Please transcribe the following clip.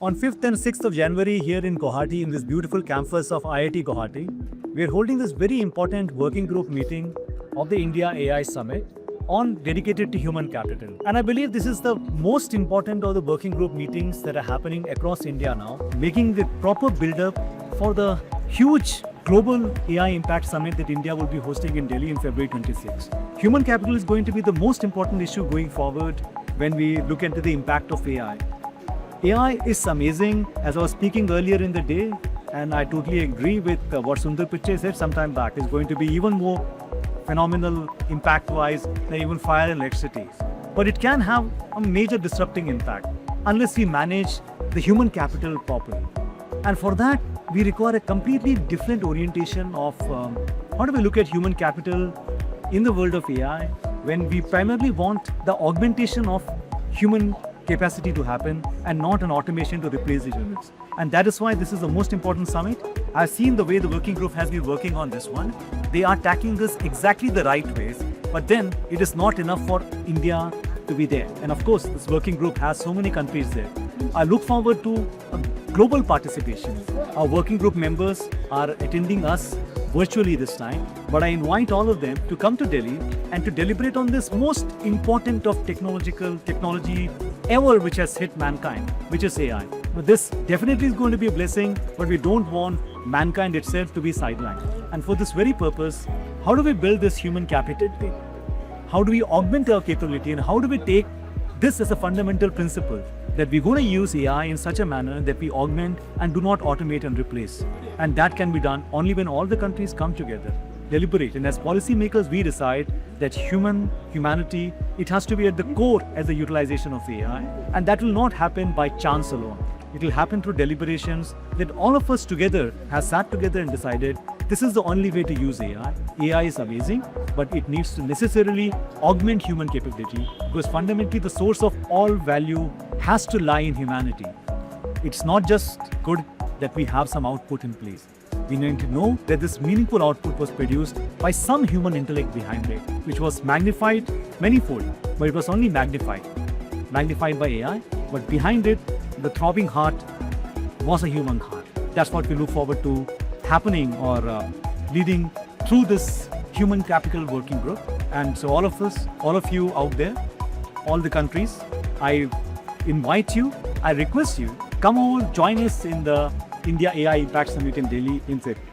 On 5th and 6th of January here in Guwahati, in this beautiful campus of IIT Guwahati, we are holding this very important working group meeting of the India AI Summit on dedicated to human capital. And I believe this is the most important of the working group meetings that are happening across India now, making the proper build-up for the huge global AI Impact Summit that India will be hosting in Delhi in February 26. Human capital is going to be the most important issue going forward when we look into the impact of AI. AI is amazing, as I was speaking earlier in the day, and I totally agree with what Sundar Pichai said some time back. It's going to be even more phenomenal impact-wise than even fire and electricity. But it can have a major disrupting impact unless we manage the human capital properly. And for that, we require a completely different orientation of how do we look at human capital in the world of AI when we primarily want the augmentation of human capacity to happen and not an automation to replace the units. And that is why this is the most important summit. I've seen the way the working group has been working on this one. They are tackling this exactly the right ways, but then it is not enough for India to be there. And of course, this working group has so many countries there. I look forward to a global participation. Our working group members are attending us virtually this time, but I invite all of them to come to Delhi and to deliberate on this most important of technology ever which has hit mankind, which is AI. Now, this definitely is going to be a blessing, but we don't want mankind itself to be sidelined. And for this very purpose, how do we build this human capital? How do we augment our capability, and how do we take this as a fundamental principle that we're going to use AI in such a manner that we augment and do not automate and replace. And that can be done only when all the countries come together, deliberate, and as policymakers we decide that humanity, it has to be at the core as the utilization of AI, and that will not happen by chance alone. It will happen through deliberations that all of us together have sat together and decided this is the only way to use AI. AI is amazing, but it needs to necessarily augment human capability, because fundamentally the source of all value has to lie in humanity. It's not just good that we have some output in place. We need to know that this meaningful output was produced by some human intellect behind it, which was magnified manifold, but it was only magnified by AI, but behind it, the throbbing heart was a human heart. That's what we look forward to happening or leading through this human capital working group. And so all of us, all of you out there, all the countries, I invite you, I request you, come over, join us in the India AI Impact Summit in Delhi in February.